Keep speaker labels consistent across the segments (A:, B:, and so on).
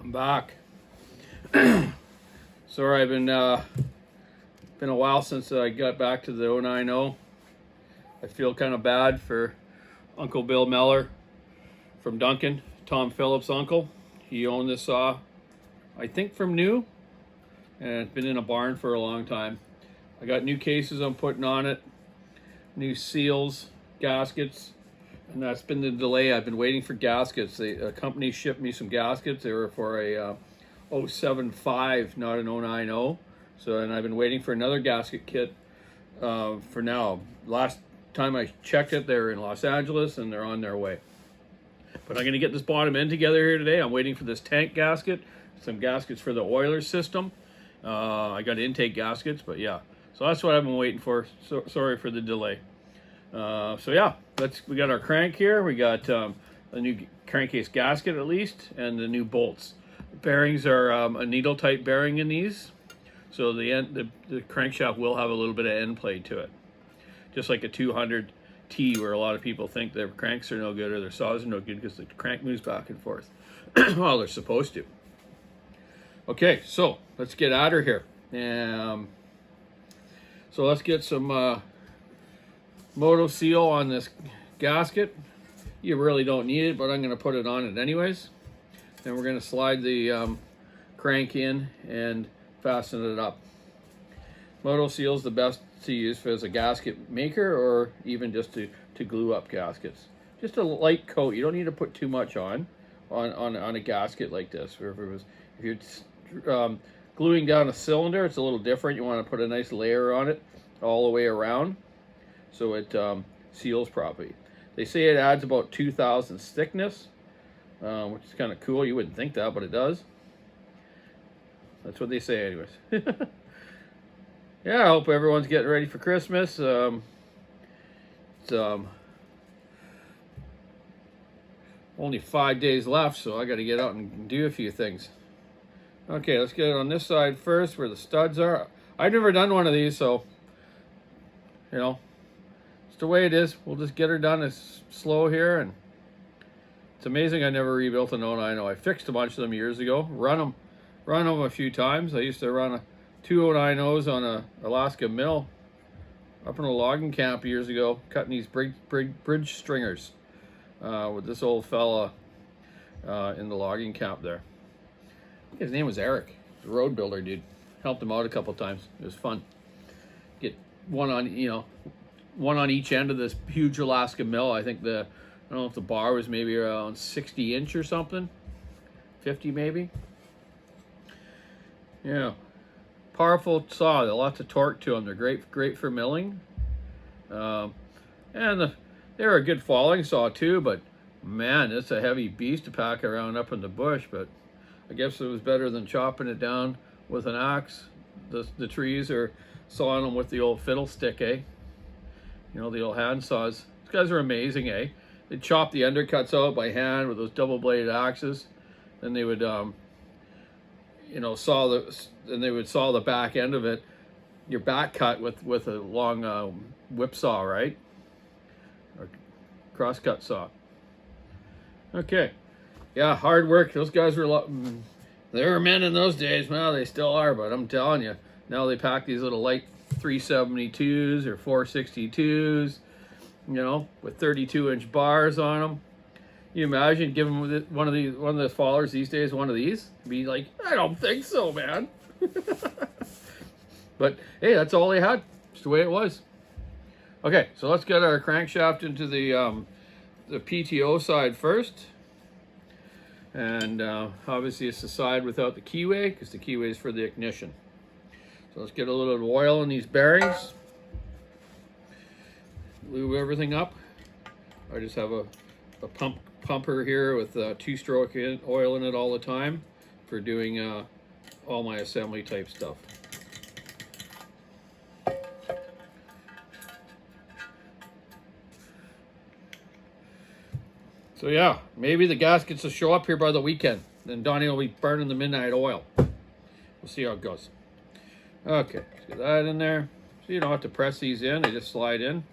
A: I'm back. Sorry, I've been a while since I got back to the 090. I feel kind of bad for Uncle Bill Meller from Duncan, Tom Phillips' uncle. He owned this saw, I think from new, and it's been in a barn for a long time. I got new cases I'm putting on it, new seals, gaskets, and that's been the delay. I've been waiting for gaskets. A company shipped me some gaskets. They were for a 075, not an 090. So, and I've been waiting for another gasket kit for now. Last time I checked it, they were in Los Angeles and they're on their way. But I'm going to get this bottom end together here today. I'm waiting for this tank gasket, some gaskets for the oiler system. I got intake gaskets, but yeah. So that's what I've been waiting for. So, sorry for the delay. So yeah, we got our crank here. We got a new crankcase gasket at least, and the new bolts. Bearings are a needle type bearing in these, so the crankshaft will have a little bit of end play to it, just like a 200T, where a lot of people think their cranks are no good or their saws are no good because the crank moves back and forth. Well, they're supposed to. Okay, so let's get at her here. So let's get some Moto Seal on this gasket. You really don't need it, but I'm going to put it on it anyways. Then we're going to slide the crank in and fasten it up. Moto Seal is the best to use as a gasket maker, or even just to glue up gaskets. Just a light coat. You don't need to put too much on a gasket like this. If you're gluing down a cylinder, it's a little different. You want to put a nice layer on it all the way around, so it seals properly. They say it adds about 2 thousandths thickness, which is kind of cool. You wouldn't think that, but it does. That's what they say anyways. Yeah, I hope everyone's getting ready for Christmas. It's only 5 days left, so I got to get out and do a few things. Okay, let's get it on this side first where the studs are. I've never done one of these, so, you know, it's the way it is. We'll just get her done as slow here, and it's amazing I never rebuilt an 090. I fixed a bunch of them years ago, run them a few times. I used to run two 090s on a Alaska mill up in a logging camp years ago, cutting these bridge stringers with this old fella in the logging camp there. I think his name was Eric, the road builder dude. Helped him out a couple times. It was fun. Get one on each end of this huge Alaska mill. I think I don't know if the bar was maybe around 60 inch or something, 50 maybe. Yeah, powerful saw. Lots of torque to them. They're great for milling, and they're a good falling saw too. But man, it's a heavy beast to pack around up in the bush. But I guess it was better than chopping it down with an axe. The trees, or sawing them with the old fiddlestick, eh? You know, the old hand saws. These guys are amazing, eh? They chop the undercuts out by hand with those double-bladed axes. Then they would, saw the back end of it, your back cut with a long whip saw, right? Or cross-cut saw. Okay. Yeah, hard work. Those guys were they were men in those days. Well, they still are, but I'm telling you, now they pack these little light 372s or 462s, with 32-inch bars on them. You imagine giving one of the fallers these days one of these? Be like, I don't think so, man. But hey, that's all they had. It's the way it was. Okay, so let's get our crankshaft into the PTO side first. And obviously it's the side without the keyway, because the keyway is for the ignition. So let's get a little bit of oil in these bearings. Lube everything up. I just have a pumper here with two-stroke oil in it all the time for doing all my assembly type stuff. So yeah, maybe the gaskets will show up here by the weekend. Then Donny will be burning the midnight oil. We'll see how it goes. Okay, let's get that in there. So you don't have to press these in, they just slide in.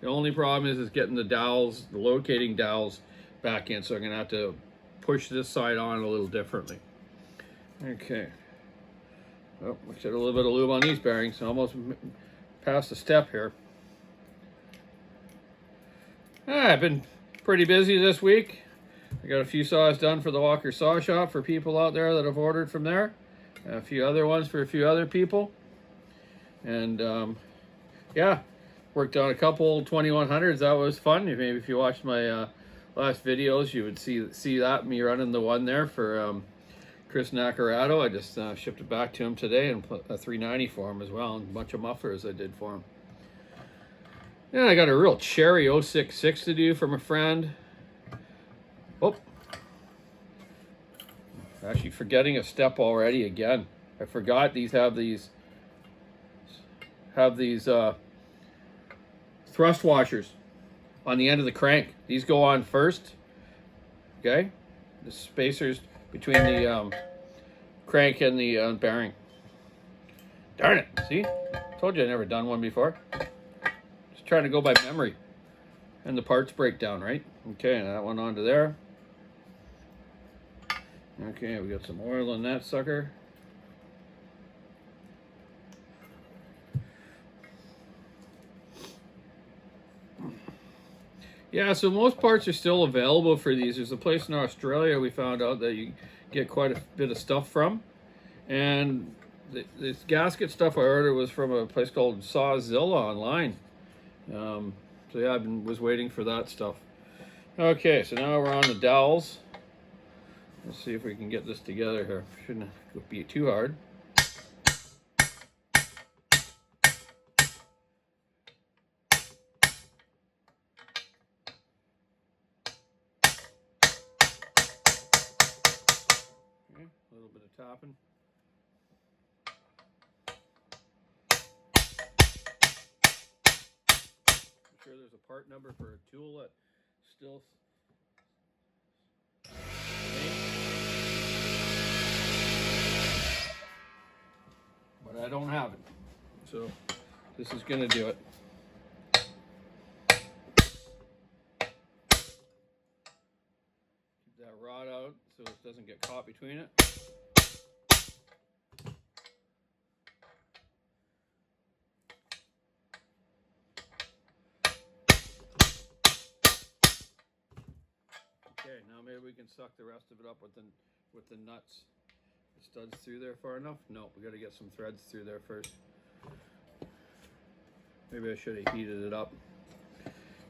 A: The only problem is getting the dowels, the locating dowels back in. So I'm gonna have to push this side on a little differently. Okay. Oh, we should have a little bit of lube on these bearings. Almost past the step here. I've been pretty busy this week. I got a few saws done for the Walker Saw Shop for people out there that have ordered from there. And a few other ones for a few other people. And yeah, worked on a couple 2100s. That was fun. Maybe if you watched my last videos, you would see that, me running the one there for Chris Nacarado. I just shipped it back to him today and put a 390 for him as well, and a bunch of mufflers I did for him. And I got a real cherry 066 to do from a friend. Oh, actually forgetting a step already again. I forgot these have these thrust washers on the end of the crank. These go on first. Okay, the spacers between the crank and the bearing. Darn it! See, told you I never done one before. Just trying to go by memory and the parts breakdown, right? Okay, and that one onto there. Okay, we got some oil in that sucker. Yeah, so most parts are still available for these. There's a place in Australia we found out that you get quite a bit of stuff from. And this gasket stuff I ordered was from a place called Sawzilla online. So yeah, was waiting for that stuff. Okay, so now we're on the dowels. Let's see if we can get this together here. Shouldn't be too hard. Okay, a little bit of tapping. I'm sure there's a part number for a tool that still. But I don't have it, so this is gonna do it. Keep that rod out so it doesn't get caught between it. Okay, now maybe we can suck the rest of it up with the nuts. The studs through there far enough? No, we got to get some threads through there first. Maybe I should have heated it up.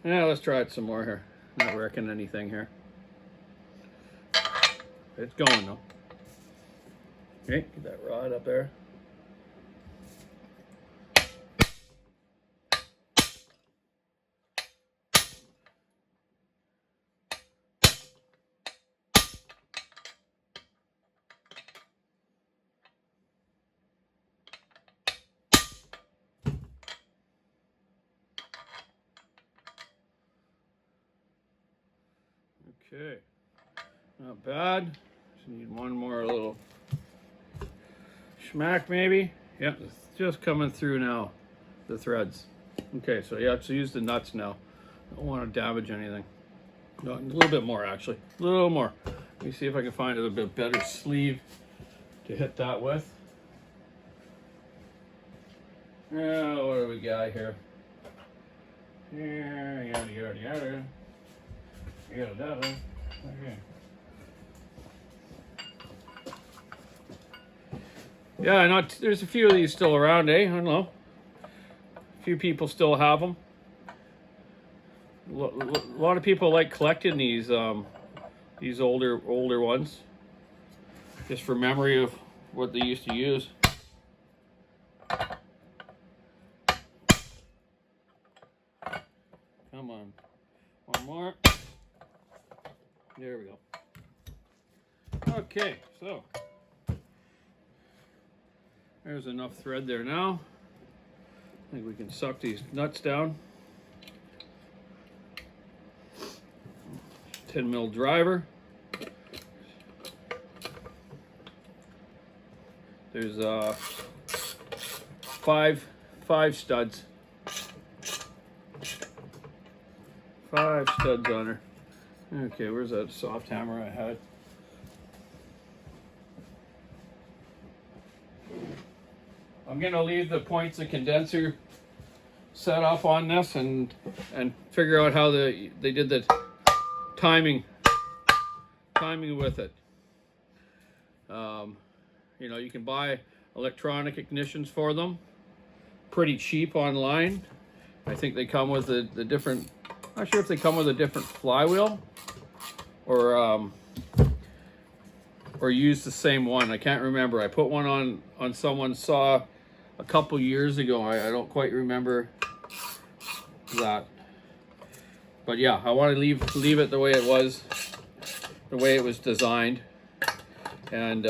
A: Yeah, let's try it some more here. Not wrecking anything here. It's going though. Okay, get that rod up there. Okay, not bad. Just need one more little schmack maybe. Yeah, it's just coming through now, the threads. Okay, so yeah, so use the nuts now. Don't want to damage anything. No, a little bit more actually, a little more. Let me see if I can find a bit better sleeve to hit that with. Yeah, what do we got here? Yeah, yada yada yada. Okay. Yeah, there's a few of these still around, eh? I don't know. A few people still have them. A lot of people like collecting these older ones, just for memory of what they used to use. Come on, one more. There we go. Okay, so there's enough thread there now. I think we can suck these nuts down. 10 mil driver. There's five studs. 5 studs on her. Okay, where's that soft hammer I had? I'm gonna leave the points of condenser set up on this and figure out how they did the timing with it. You know, you can buy electronic ignitions for them pretty cheap online. I think they come with the different, I'm not sure if they come with a different flywheel or use the same one. I can't remember. I put one on someone's saw a couple years ago. I don't quite remember that. But yeah, I want to leave it the way it was, the way it was designed, and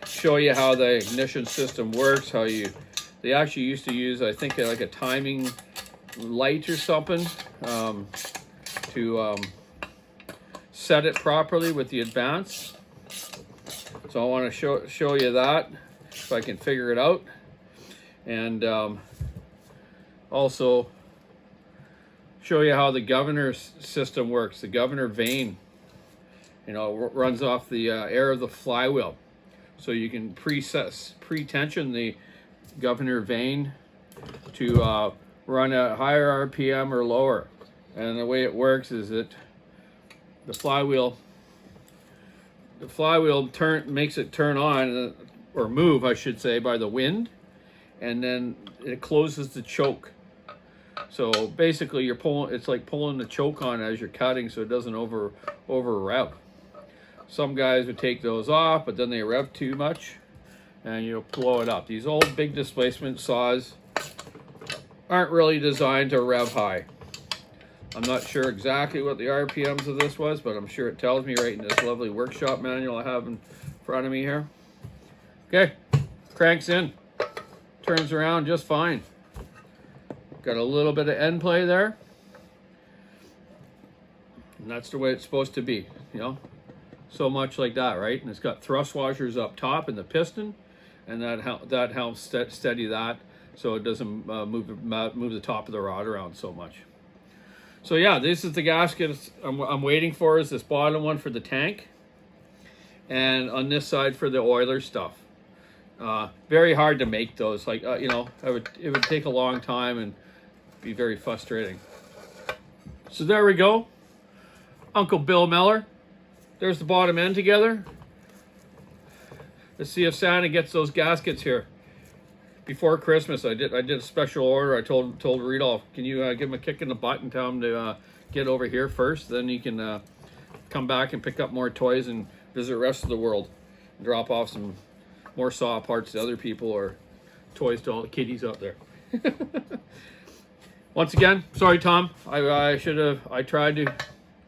A: show you how the ignition system works. How they actually used to use, I think, like a timing light or something to set it properly with the advance. So I want to show you that if I can figure it out, and also show you how the governor system works. The governor vane, you know, runs off the air of the flywheel, so you can pre-tension the governor vane to run at higher RPM or lower. And the way it works is that the flywheel makes it turn on, or move, I should say, by the wind, and then it closes the choke. So basically, you're pulling. It's like pulling the choke on as you're cutting, so it doesn't over rev. Some guys would take those off, but then they rev too much, and you'll blow it up. These old big displacement saws aren't really designed to rev high. I'm not sure exactly what the RPMs of this was, but I'm sure it tells me right in this lovely workshop manual I have in front of me here. Okay, cranks in, turns around just fine. Got a little bit of end play there, and that's the way it's supposed to be, you know, so much like that, right? And it's got thrust washers up top in the piston, and that helps steady that, so it doesn't move the top of the rod around so much. So yeah, this is the gasket I'm waiting for, is this bottom one for the tank, and on this side for the oiler stuff. Very hard to make those. Like you know, it would take a long time and be very frustrating. So there we go, Uncle Bill Meller. There's the bottom end together. Let's see if Santa gets those gaskets here before Christmas. I did a special order. I told Rudolph, can you give him a kick in the butt and tell him to get over here first? Then he can come back and pick up more toys and visit the rest of the world, and drop off some more saw parts to other people, or toys to all the kiddies out there. Once again, sorry, Tom. I tried to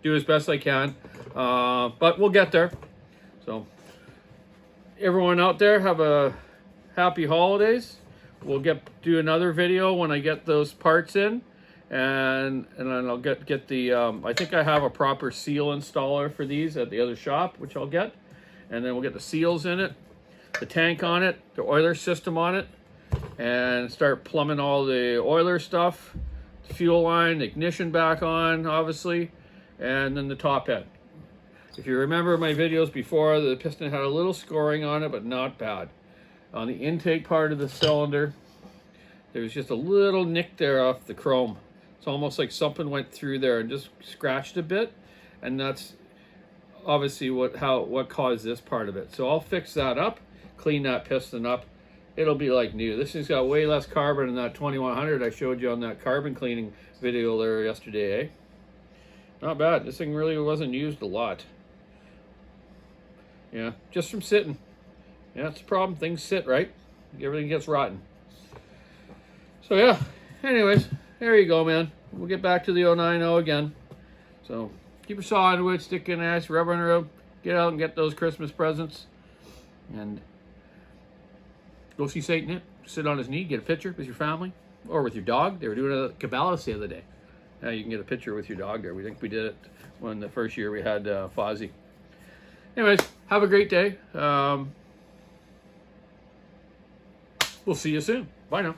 A: do as best I can, but we'll get there. So everyone out there, have a happy holidays. We'll do another video when I get those parts in, and then I'll get the I think I have a proper seal installer for these at the other shop, which I'll get, and then we'll get the seals in it, the tank on it, the oiler system on it, and start plumbing all the oiler stuff, the fuel line, the ignition back on, obviously, and then the top end. If you remember my videos before, the piston had a little scoring on it, but not bad. On the intake part of the cylinder, there's just a little nick there off the chrome. It's almost like something went through there and just scratched a bit, and that's obviously what caused this part of it. So I'll fix that up, clean that piston up. It'll be like new. This thing's got way less carbon than that 2100 I showed you on that carbon cleaning video there yesterday, eh? Not bad. This thing really wasn't used a lot. Yeah, just from sitting. Yeah, that's the problem. Things sit, right? Everything gets rotten. So yeah, anyways, there you go, man. We'll get back to the 090 again. So keep your saw into it, stick in ass, rub on the road, get out and get those Christmas presents, and go see Satan. Sit on his knee, get a picture with your family or with your dog. They were doing it at Cabela's the other day. Now you can get a picture with your dog there. We think we did it when the first year we had Fozzie. Anyways, have a great day. We'll see you soon. Bye now.